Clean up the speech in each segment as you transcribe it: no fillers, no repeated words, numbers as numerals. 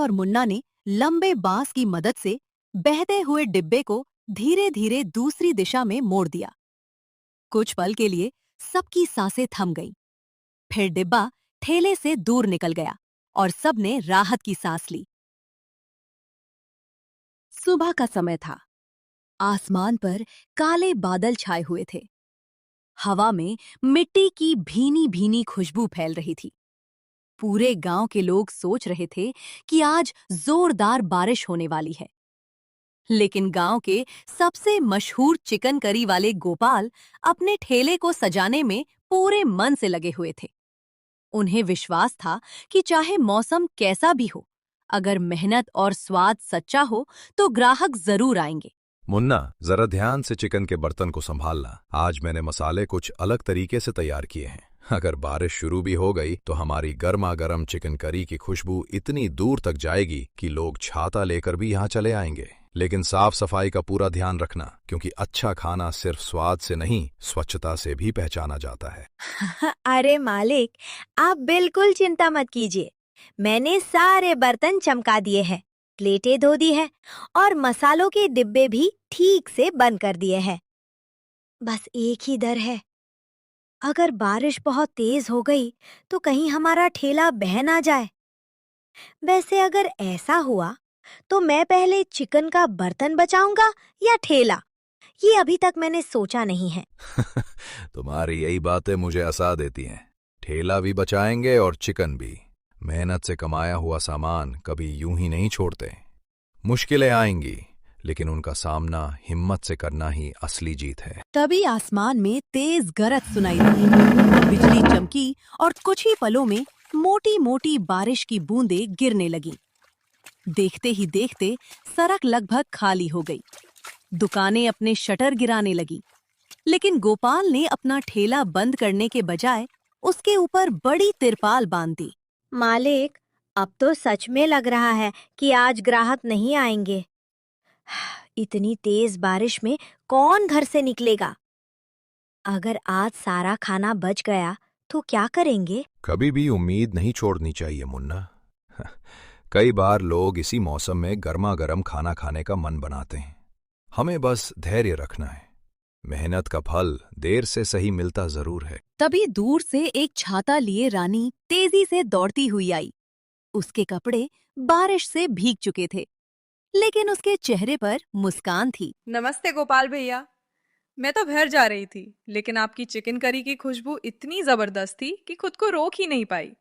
और मुन्ना ने लंबे बांस की मदद से बहते हुए डिब्बे को धीरे धीरे दूसरी दिशा में मोड़ दिया। कुछ पल के लिए सबकी सांसें थम गईं। फिर डिब्बा ठेले से दूर निकल गया और सबने राहत की सांस ली। सुबह का समय था। आसमान पर काले बादल छाए हुए थे। हवा में मिट्टी की भीनी भीनी खुशबू फैल रही थी। पूरे गांव के लोग सोच रहे थे कि आज जोरदार बारिश होने वाली है। लेकिन गांव के सबसे मशहूर चिकन करी वाले गोपाल अपने ठेले को सजाने में पूरे मन से लगे हुए थे। उन्हें विश्वास था कि चाहे मौसम कैसा भी हो, अगर मेहनत और स्वाद सच्चा हो तो ग्राहक जरूर आएंगे। मुन्ना, जरा ध्यान से चिकन के बर्तन को संभालना। आज मैंने मसाले कुछ अलग तरीके से तैयार किए हैं। अगर बारिश शुरू भी हो गई तो हमारी गर्मा गर्म चिकन करी की खुशबू इतनी दूर तक जाएगी कि लोग छाता लेकर भी यहाँ चले आएंगे। लेकिन साफ सफाई का पूरा ध्यान रखना, क्योंकि अच्छा खाना सिर्फ स्वाद से नहीं, स्वच्छता से भी पहचाना जाता है। अरे मालिक, आप बिल्कुल चिंता मत कीजिए। मैंने सारे बर्तन चमका दिए हैं, प्लेटें धो दी है और मसालों के डिब्बे भी ठीक से बंद कर दिए हैं। बस एक ही डर है, अगर बारिश बहुत तेज हो गई तो कहीं हमारा ठेला बह ना जाए। वैसे अगर ऐसा हुआ तो मैं पहले चिकन का बर्तन बचाऊंगा या ठेला, ये अभी तक मैंने सोचा नहीं है। तुम्हारी यही बातें मुझे हंसा देती हैं। ठेला भी बचाएंगे और चिकन भी। मेहनत से कमाया हुआ सामान कभी यूं ही नहीं छोड़ते। मुश्किलें आएंगी, लेकिन उनका सामना हिम्मत से करना ही असली जीत है। तभी आसमान में तेज गरज सुनाई दी। बिजली चमकी और कुछ ही पलों में मोटी मोटी बारिश की बूंदें गिरने लगीं। देखते ही देखते सड़क लगभग खाली हो गई। दुकानें अपने शटर गिराने लगी। लेकिन गोपाल ने अपना ठेला बंद करने के बजाय उसके ऊपर बड़ी तिरपाल बांध दी। मालिक, अब तो सच में लग रहा है कि आज ग्राहक नहीं आएंगे। इतनी तेज बारिश में कौन घर से निकलेगा? अगर आज सारा खाना बच गया तो क्या करेंगे? कभी भी उम्मीद नहीं छोड़नी चाहिए मुन्ना। कई बार लोग इसी मौसम में गर्मा गर्म खाना खाने का मन बनाते हैं। हमें बस धैर्य रखना है। मेहनत का फल देर से सही मिलता जरूर है। तभी दूर से एक छाता लिए रानी तेजी से दौड़ती हुई आई। उसके कपड़े बारिश से भीग चुके थे, लेकिन उसके चेहरे पर मुस्कान थी। नमस्ते गोपाल भैया। मैं तो घर जा रही थी, लेकिन आपकी चिकन करी की खुशबू इतनी जबरदस्त थी कि खुद को रोक ही नहीं पाई।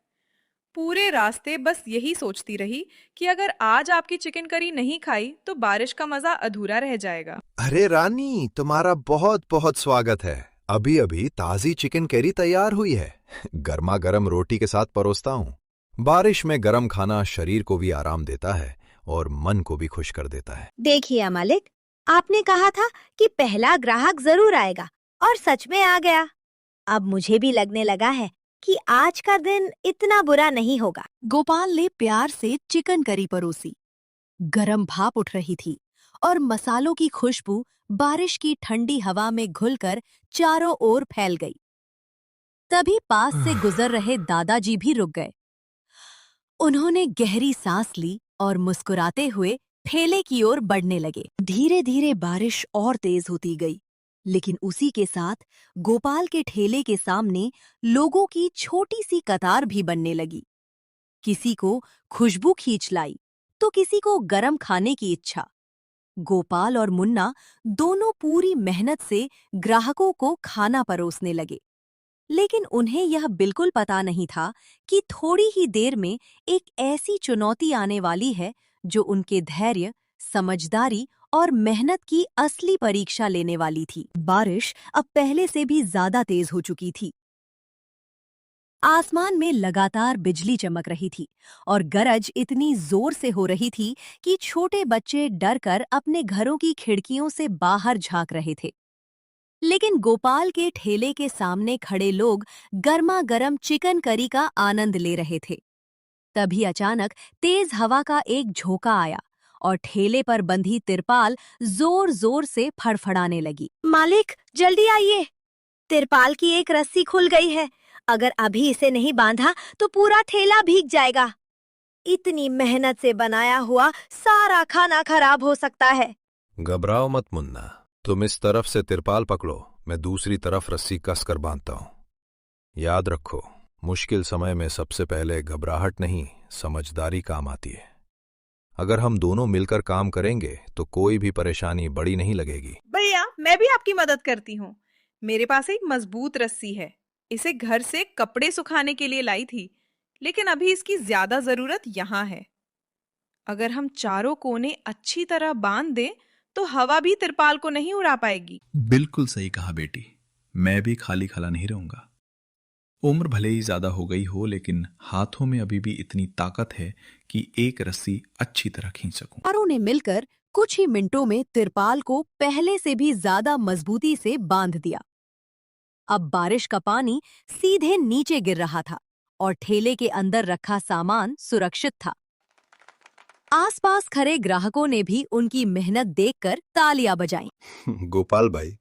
पूरे रास्ते बस यही सोचती रही कि अगर आज आपकी चिकन करी नहीं खाई तो बारिश का मजा अधूरा रह जाएगा। अरे रानी, तुम्हारा बहुत बहुत स्वागत है। अभी अभी ताजी चिकन करी तैयार हुई है। गर्मा गर्म रोटी के साथ परोसता हूँ। बारिश में गर्म खाना शरीर को भी आराम देता है और मन को भी खुश कर देता है। देखिए मालिक, आपने कहा था कि पहला ग्राहक जरूर आएगा और सच में आ गया। अब मुझे भी लगने लगा है कि आज का दिन इतना बुरा नहीं होगा। गोपाल ने प्यार से चिकन करी परोसी। गरम भाप उठ रही थी और मसालों की खुशबू बारिश की ठंडी हवा में घुलकर चारों ओर फैल गई। तभी पास से गुजर रहे दादाजी भी रुक गए। उन्होंने गहरी सांस ली और मुस्कुराते हुए ठेले की ओर बढ़ने लगे। धीरे धीरे बारिश और तेज होती गई, लेकिन उसी के साथ गोपाल के ठेले के सामने लोगों की छोटी सी कतार भी बनने लगी। किसी को खुशबू खींच लाई तो किसी को गरम खाने की इच्छा। गोपाल और मुन्ना दोनों पूरी मेहनत से ग्राहकों को खाना परोसने लगे, लेकिन उन्हें यह बिल्कुल पता नहीं था कि थोड़ी ही देर में एक ऐसी चुनौती आने वाली है जो उनके धैर्य, समझदारी और मेहनत की असली परीक्षा लेने वाली थी। बारिश अब पहले से भी ज्यादा तेज हो चुकी थी। आसमान में लगातार बिजली चमक रही थी और गरज इतनी जोर से हो रही थी कि छोटे बच्चे डरकर अपने घरों की खिड़कियों से बाहर झांक रहे थे। लेकिन गोपाल के ठेले के सामने खड़े लोग गर्मा गर्म चिकन करी का आनंद ले रहे थे। तभी अचानक तेज हवा का एक झोंका आया और ठेले पर बंधी तिरपाल जोर जोर से फड़फड़ाने लगी। मालिक, जल्दी आइए, तिरपाल की एक रस्सी खुल गई है। अगर अभी इसे नहीं बांधा तो पूरा ठेला भीग जाएगा। इतनी मेहनत से बनाया हुआ सारा खाना खराब हो सकता है। घबराओ मत मुन्ना, तुम इस तरफ से तिरपाल पकड़ो, मैं दूसरी तरफ रस्सी कसकर बांधता हूं। याद रखो, मुश्किल समय में सबसे पहले घबराहट नहीं, समझदारी काम आती है। अगर हम दोनों मिलकर काम करेंगे तो कोई भी परेशानी बड़ी नहीं लगेगी। भैया, मैं भी आपकी मदद करती हूँ। मेरे पास एक मजबूत रस्सी है। इसे घर से कपड़े सुखाने के लिए लाई थी, लेकिन अभी इसकी ज्यादा जरूरत यहाँ है। अगर हम चारों कोने अच्छी तरह बांध दें तो हवा भी तिरपाल को नहीं उड़ा पाएगी। बिल्कुल सही कहा बेटी, मैं भी खाली खला नहीं रहूंगा। उम्र भले ही ज्यादा हो गई हो, लेकिन हाथों में अभी भी इतनी ताकत है कि एक रस्सी अच्छी तरह खींच सकूं। चारों ने मिलकर कुछ ही मिनटों में तिरपाल को पहले से भी ज्यादा मजबूती से बांध दिया। अब बारिश का पानी सीधे नीचे गिर रहा था और ठेले के अंदर रखा सामान सुरक्षित था। आसपास खड़े ग्राहकों ने भी उनकी मेहनत देखकर तालियां बजाईं। गोपाल भाई,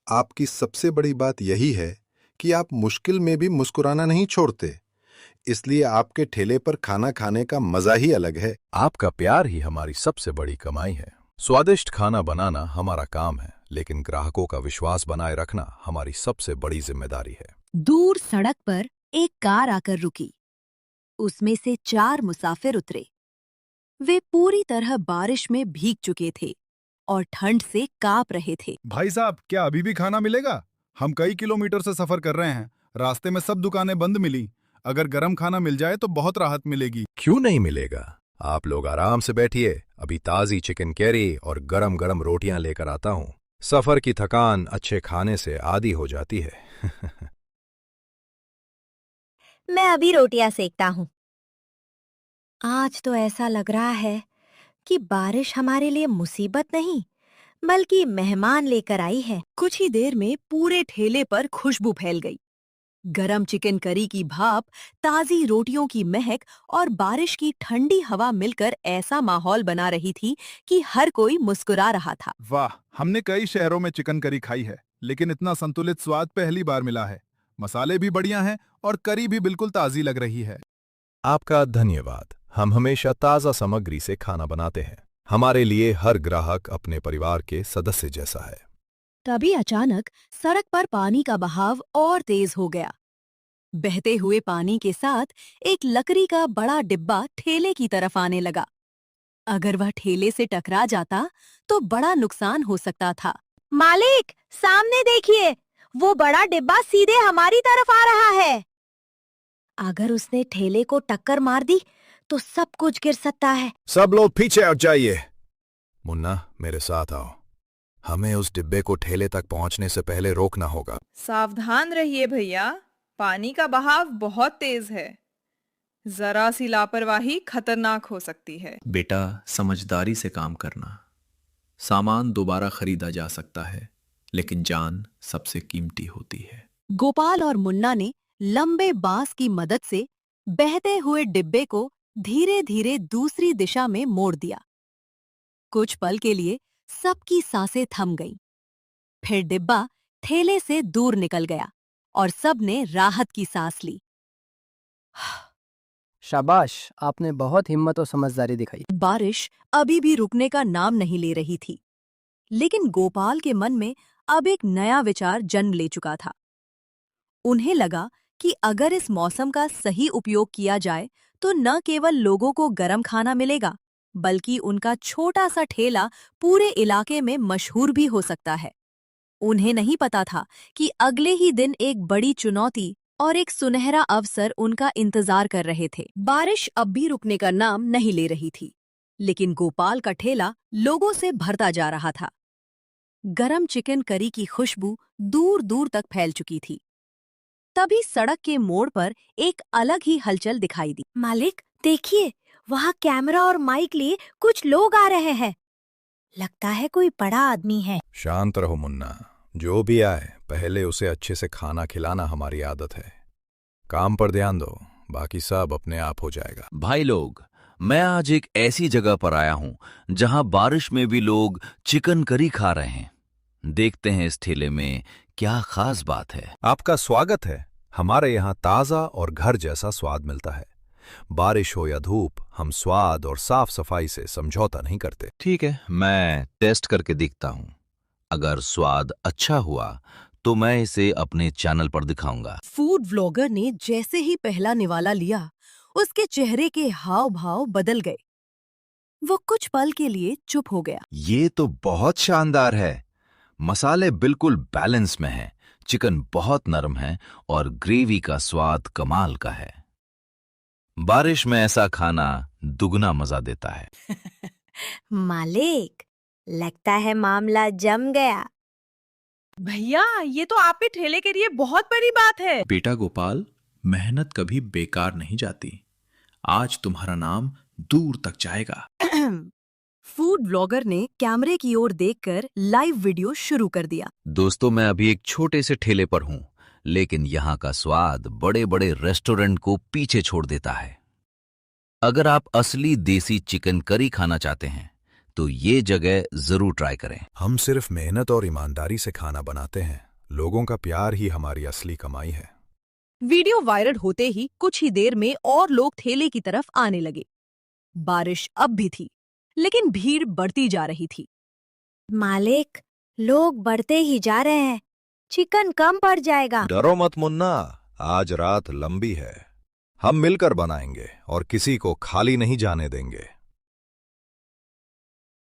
आपकी सबसे बड़ी बात यही है कि आप मुश्किल में भी मुस्कुराना नहीं छोड़ते, इसलिए आपके ठेले पर खाना खाने का मजा ही अलग है। आपका प्यार ही हमारी सबसे बड़ी कमाई है। स्वादिष्ट खाना बनाना हमारा काम है, लेकिन ग्राहकों का विश्वास बनाए रखना हमारी सबसे बड़ी जिम्मेदारी है। दूर सड़क पर एक कार आकर रुकी। उसमें से 4 मुसाफिर उतरे। वे पूरी तरह बारिश में भीग चुके थे और ठंड से कांप रहे थे। भाई साहब, क्या अभी भी खाना मिलेगा? हम कई किलोमीटर से सफर कर रहे हैं, रास्ते में सब दुकानें बंद मिली। अगर गर्म खाना मिल जाए तो बहुत राहत मिलेगी। क्यों नहीं मिलेगा? आप लोग आराम से बैठिए, अभी ताजी चिकन कैरी और गरम गरम रोटियां लेकर आता हूं। सफर की थकान अच्छे खाने से आदी हो जाती है। मैं अभी रोटियां सेकता हूँ। आज तो ऐसा लग रहा है कि बारिश हमारे लिए मुसीबत नहीं, बल्कि मेहमान लेकर आई है। कुछ ही देर में पूरे ठेले पर खुशबू फैल गई। गरम चिकन करी की भाप, ताजी रोटियों की महक और बारिश की ठंडी हवा मिलकर ऐसा माहौल बना रही थी कि हर कोई मुस्कुरा रहा था। वाह, हमने कई शहरों में चिकन करी खाई है, लेकिन इतना संतुलित स्वाद पहली बार मिला है। मसाले भी बढ़िया हैं और करी भी बिल्कुल ताजी लग रही है। आपका धन्यवाद। हम हमेशा ताजा सामग्री से खाना बनाते हैं। हमारे लिए हर ग्राहक अपने परिवार के सदस्य जैसा है। तभी अचानक सड़क पर पानी का बहाव और तेज हो गया। बहते हुए पानी के साथ एक लकड़ी का बड़ा डिब्बा ठेले की तरफ आने लगा। अगर वह ठेले से टकरा जाता तो बड़ा नुकसान हो सकता था। मालिक, सामने देखिए, वो बड़ा डिब्बा सीधे हमारी तरफ आ रहा है। अगर उसने ठेले को टक्कर मार दी तो सब कुछ गिर सकता है। सब लोग पीछे हट जाइए। मुन्ना, मेरे साथ आओ। हमें उस डिब्बे को ठेले तक पहुंचने से पहले रोकना होगा। सावधान रहिए भैया, पानी का बहाव बहुत तेज है। जरा सी लापरवाही खतरनाक हो सकती है। बेटा, समझदारी से काम करना। सामान दोबारा खरीदा जा सकता है, लेकिन जान सबसे कीमती होती है। गोपाल और मुन्ना ने लंबे बांस की मदद से बहते हुए डिब्बे को धीरे धीरे दूसरी दिशा में मोड़ दिया। कुछ पल के लिए सबकी सांसें थम गईं। फिर डिब्बा ठेले से दूर निकल गया और सबने राहत की सांस ली। शाबाश, आपने बहुत हिम्मत और समझदारी दिखाई। बारिश अभी भी रुकने का नाम नहीं ले रही थी, लेकिन गोपाल के मन में अब एक नया विचार जन्म ले चुका था। उन्हें लगा कि अगर इस मौसम का सही उपयोग किया जाए तो न केवल लोगों को गर्म खाना मिलेगा, बल्कि उनका छोटा सा ठेला पूरे इलाके में मशहूर भी हो सकता है। उन्हें नहीं पता था कि अगले ही दिन एक बड़ी चुनौती और एक सुनहरा अवसर उनका इंतजार कर रहे थे। बारिश अब भी रुकने का नाम नहीं ले रही थी, लेकिन गोपाल का ठेला लोगों से भरता जा रहा था। गरम चिकन करी की खुशबू दूर दूर तक फैल चुकी थी। तभी सड़क के मोड़ पर एक अलग ही हलचल दिखाई दी। मालिक, देखिए, वहाँ कैमरा और माइक लिए कुछ लोग आ रहे हैं। लगता है कोई बड़ा आदमी है। शांत रहो मुन्ना, जो भी आए पहले उसे अच्छे से खाना खिलाना हमारी आदत है। काम पर ध्यान दो, बाकी सब अपने आप हो जाएगा। भाई लोग, मैं आज एक ऐसी जगह पर आया हूं जहां बारिश में भी लोग चिकन करी खा रहे हैं। देखते हैं इस ठेले में क्या खास बात है। आपका स्वागत है। हमारे यहाँ ताज़ा और घर जैसा स्वाद मिलता है। बारिश हो या धूप, हम स्वाद और साफ सफाई से समझौता नहीं करते। ठीक है, मैं टेस्ट करके देखता हूं। अगर स्वाद अच्छा हुआ तो मैं इसे अपने चैनल पर दिखाऊंगा। फूड व्लॉगर ने जैसे ही पहला निवाला लिया, उसके चेहरे के हाव भाव बदल गए। वो कुछ पल के लिए चुप हो गया। ये तो बहुत शानदार है। मसाले बिल्कुल बैलेंस में हैं, चिकन बहुत नरम है और ग्रेवी का स्वाद कमाल का है। बारिश में ऐसा खाना दुगना मजा देता है। मालिक, लगता है मामला जम गया। भैया, ये तो आप ही ठेले के लिए बहुत बड़ी बात है। बेटा गोपाल, मेहनत कभी बेकार नहीं जाती। आज तुम्हारा नाम दूर तक जाएगा। फूड व्लॉगर ने कैमरे की ओर देखकर लाइव वीडियो शुरू कर दिया। दोस्तों, मैं अभी एक छोटे से ठेले पर हूं, लेकिन यहाँ का स्वाद बड़े बड़े रेस्टोरेंट को पीछे छोड़ देता है। अगर आप असली देसी चिकन करी खाना चाहते हैं तो ये जगह जरूर ट्राई करें। हम सिर्फ मेहनत और ईमानदारी से खाना बनाते हैं। लोगों का प्यार ही हमारी असली कमाई है। वीडियो वायरल होते ही कुछ ही देर में और लोग ठेले की तरफ आने लगे। बारिश अब भी थी, लेकिन भीड़ बढ़ती जा रही थी। मालिक, लोग बढ़ते ही जा रहे हैं। चिकन कम पड़ जाएगा। डरो मत मुन्ना, आज रात लंबी है। हम मिलकर बनाएंगे और किसी को खाली नहीं जाने देंगे।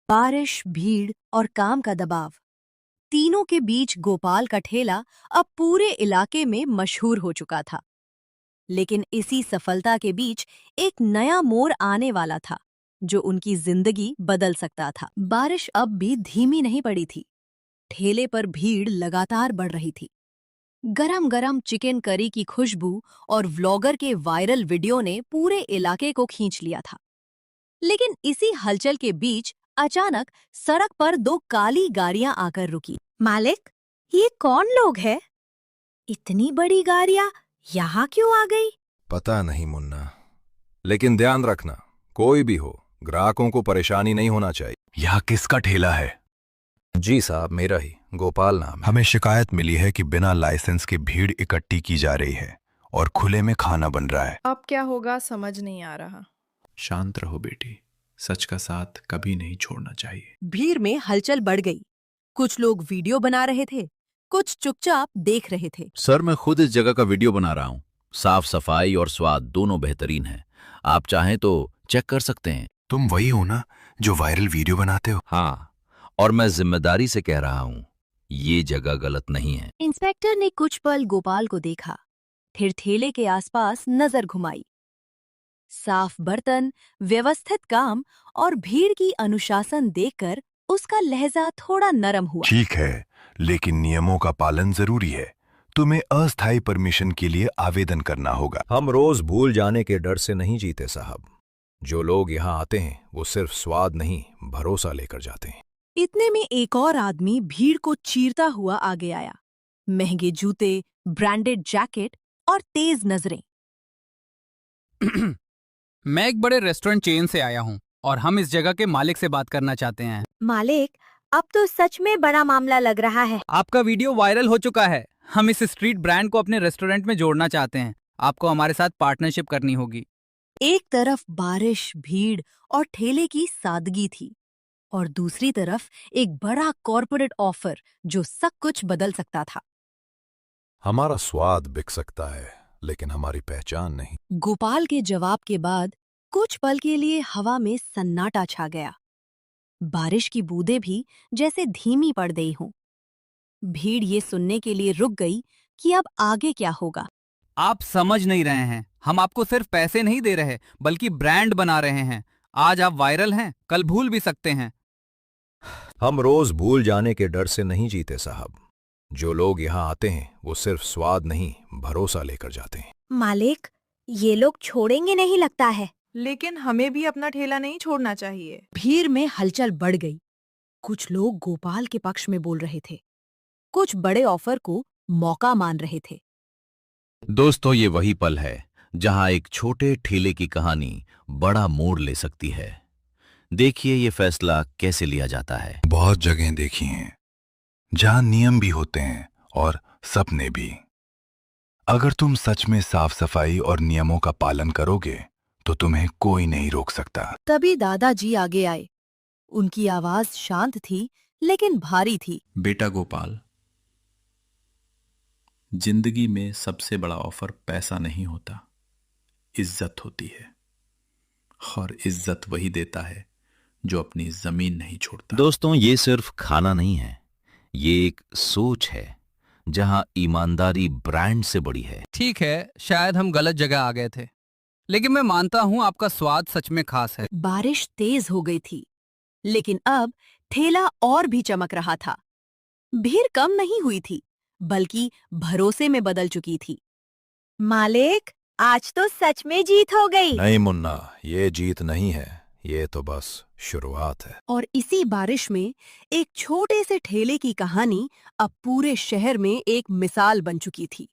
बारिश, भीड़ और काम का दबाव, तीनों के बीच गोपाल का ठेला अब पूरे इलाके में मशहूर हो चुका था। लेकिन इसी सफलता के बीच एक नया मोड़ आने वाला था, जो उनकी जिंदगी बदल सकता था। बारिश अब भी धीमी नहीं पड़ी थी। ठेले पर भीड़ लगातार बढ़ रही थी। गरम गरम चिकन करी की खुशबू और व्लॉगर के वायरल वीडियो ने पूरे इलाके को खींच लिया था। लेकिन इसी हलचल के बीच अचानक सड़क पर दो काली गाड़ियां आकर रुकी। मालिक, ये कौन लोग हैं? इतनी बड़ी गाड़ियां यहाँ क्यों आ गई? पता नहीं मुन्ना, लेकिन ध्यान रखना, कोई भी हो, ग्राहकों को परेशानी नहीं होना चाहिए। यह किसका ठेला है? जी साहब, मेरा ही, गोपाल नाम है। हमें शिकायत मिली है कि बिना लाइसेंस के भीड़ इकट्ठी की जा रही है और खुले में खाना बन रहा है। अब क्या होगा समझ नहीं आ रहा। शांत रहो बेटी, सच का साथ कभी नहीं छोड़ना चाहिए। भीड़ में हलचल बढ़ गई। कुछ लोग वीडियो बना रहे थे, कुछ चुपचाप देख रहे थे। सर, मैं खुद इस जगह का वीडियो बना रहा हूँ। साफ सफाई और स्वाद दोनों बेहतरीन है। आप चाहें तो चेक कर सकते हैं। तुम वही हो ना जो वायरल वीडियो बनाते हो? हाँ, और मैं जिम्मेदारी से कह रहा हूँ, ये जगह गलत नहीं है। इंस्पेक्टर ने कुछ पल गोपाल को देखा, फिर ठेले के आसपास नजर घुमाई। साफ बर्तन, व्यवस्थित काम और भीड़ की अनुशासन देखकर उसका लहजा थोड़ा नरम हुआ। ठीक है, लेकिन नियमों का पालन जरूरी है। तुम्हें अस्थायी परमिशन के लिए आवेदन करना होगा। हम रोज भूल जाने के डर से नहीं जीते साहब। जो लोग यहाँ आते हैं वो सिर्फ स्वाद नहीं, भरोसा लेकर जाते हैं। इतने में एक और आदमी भीड़ को चीरता हुआ आगे आया। महंगे जूते, ब्रांडेड जैकेट और तेज नजरें। मैं एक बड़े रेस्टोरेंट चेन से आया हूँ और हम इस जगह के मालिक से बात करना चाहते हैं। मालिक, अब तो सच में बड़ा मामला लग रहा है। आपका वीडियो वायरल हो चुका है। हम इस स्ट्रीट ब्रांड को अपने रेस्टोरेंट में जोड़ना चाहते हैं। आपको हमारे साथ पार्टनरशिप करनी होगी। एक तरफ बारिश, भीड़ और ठेले की सादगी थी और दूसरी तरफ एक बड़ा कॉर्पोरेट ऑफर जो सब कुछ बदल सकता था। हमारा स्वाद बिक सकता है, लेकिन हमारी पहचान नहीं। गोपाल के जवाब के बाद कुछ पल के लिए हवा में सन्नाटा छा गया। बारिश की बूंदें भी जैसे धीमी पड़ गई हों। भीड़ ये सुनने के लिए रुक गई कि अब आगे क्या होगा। आप समझ नहीं रहे हैं। हम आपको सिर्फ पैसे नहीं दे रहे, बल्कि ब्रांड बना रहे हैं। आज आप वायरल हैं, कल भूल भी सकते हैं। हम रोज भूल जाने के डर से नहीं जीते साहब। जो लोग यहाँ आते हैं वो सिर्फ स्वाद नहीं, भरोसा लेकर जाते हैं। मालिक, ये लोग छोड़ेंगे नहीं लगता है। लेकिन हमें भी अपना ठेला नहीं छोड़ना चाहिए। भीड़ में हलचल बढ़ गई। कुछ लोग गोपाल के पक्ष में बोल रहे थे, कुछ बड़े ऑफर को मौका मान रहे थे। दोस्तों, ये वही पल है जहां एक छोटे ठेले की कहानी बड़ा मोड़ ले सकती है। देखिए ये फैसला कैसे लिया जाता है। बहुत जगह देखी हैं जहां नियम भी होते हैं और सपने भी। अगर तुम सच में साफ सफाई और नियमों का पालन करोगे तो तुम्हें कोई नहीं रोक सकता। तभी दादाजी आगे आए। उनकी आवाज शांत थी लेकिन भारी थी। बेटा गोपाल, जिंदगी में सबसे बड़ा ऑफर पैसा नहीं होता, इज्जत होती है। और इज्जत वही देता है जो अपनी जमीन नहीं छोड़ता। दोस्तों, ये सिर्फ खाना नहीं है, ये एक सोच है जहां ईमानदारी ब्रांड से बड़ी है। ठीक है, शायद हम गलत जगह आ गए थे, लेकिन मैं मानता हूं आपका स्वाद सच में खास है। बारिश तेज हो गई थी, लेकिन अब ठेला और भी चमक रहा था। भीड़ कम नहीं हुई थी, बल्कि भरोसे में बदल चुकी थी। मालिक, आज तो सच में जीत हो गई। नहीं मुन्ना, ये जीत नहीं है, ये तो बस शुरुआत है। और इसी बारिश में एक छोटे से ठेले की कहानी अब पूरे शहर में एक मिसाल बन चुकी थी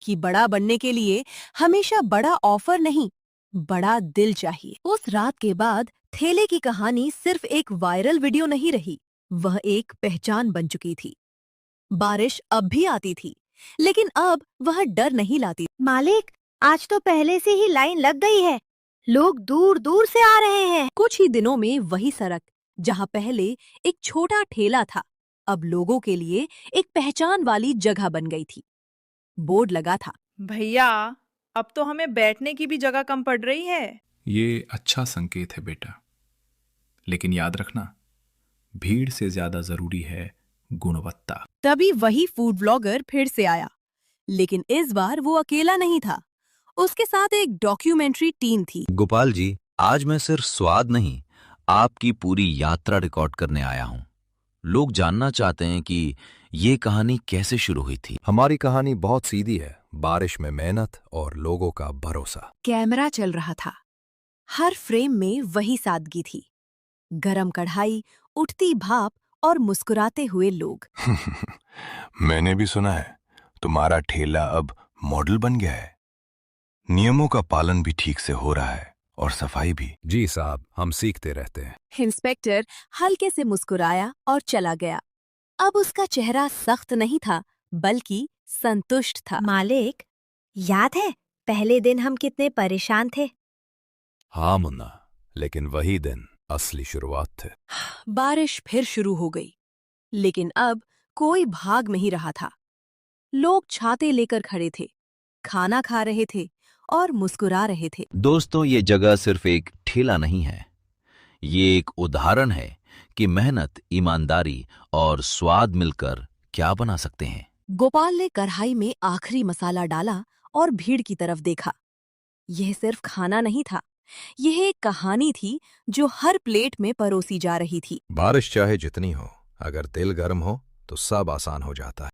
कि बड़ा बनने के लिए हमेशा बड़ा ऑफर नहीं, बड़ा दिल चाहिए। उस रात के बाद ठेले की कहानी सिर्फ एक वायरल वीडियो नहीं रही, वह एक पहचान बन चुकी थी। बारिश अब भी आती थी, लेकिन अब वह डर नहीं लाती। मालिक, आज तो पहले से ही लाइन लग गई है। लोग दूर दूर से आ रहे हैं। कुछ ही दिनों में वही सड़क, जहां पहले एक छोटा ठेला था, अब लोगों के लिए एक पहचान वाली जगह बन गई थी। बोर्ड लगा था, भैया, अब तो हमें बैठने की भी जगह कम पड़ रही है। ये अच्छा संकेत है बेटा, लेकिन याद रखना, भीड़ से ज्यादा जरूरी है गुणवत्ता। तभी वही फूड व्लॉगर फिर से आया, लेकिन इस बार वो अकेला नहीं था। उसके साथ एक डॉक्यूमेंट्री टीम थी। गोपाल जी, आज मैं सिर्फ स्वाद नहीं, आपकी पूरी यात्रा रिकॉर्ड करने आया हूं। लोग जानना चाहते हैं कि ये कहानी कैसे शुरू हुई थी। हमारी कहानी बहुत सीधी है, बारिश में मेहनत और लोगों का भरोसा। कैमरा चल रहा था, हर फ्रेम में वही सादगी थी। गरम कढ़ाई, उठती भाप और मुस्कुराते हुए लोग। मैंने भी सुना है तुम्हारा ठेला अब मॉडल बन गया है। नियमों का पालन भी ठीक से हो रहा है और सफाई भी। जी साहब, हम सीखते रहते हैं। इंस्पेक्टर हल्के से मुस्कुराया और चला गया। अब उसका चेहरा सख्त नहीं था, बल्कि संतुष्ट था। मालिक, याद है पहले दिन हम कितने परेशान थे? हाँ मुन्ना, लेकिन वही दिन असली शुरुआत थे। बारिश फिर शुरू हो गई, लेकिन अब कोई भाग नहीं रहा था। लोग छाते लेकर खड़े थे, खाना खा रहे थे और मुस्कुरा रहे थे। दोस्तों, ये जगह सिर्फ एक ठेला नहीं है, ये एक उदाहरण है कि मेहनत, ईमानदारी और स्वाद मिलकर क्या बना सकते हैं। गोपाल ने कढ़ाई में आखिरी मसाला डाला और भीड़ की तरफ देखा। यह सिर्फ खाना नहीं था, यह एक कहानी थी जो हर प्लेट में परोसी जा रही थी। बारिश चाहे जितनी हो, अगर दिल गर्म हो तो सब आसान हो जाता है।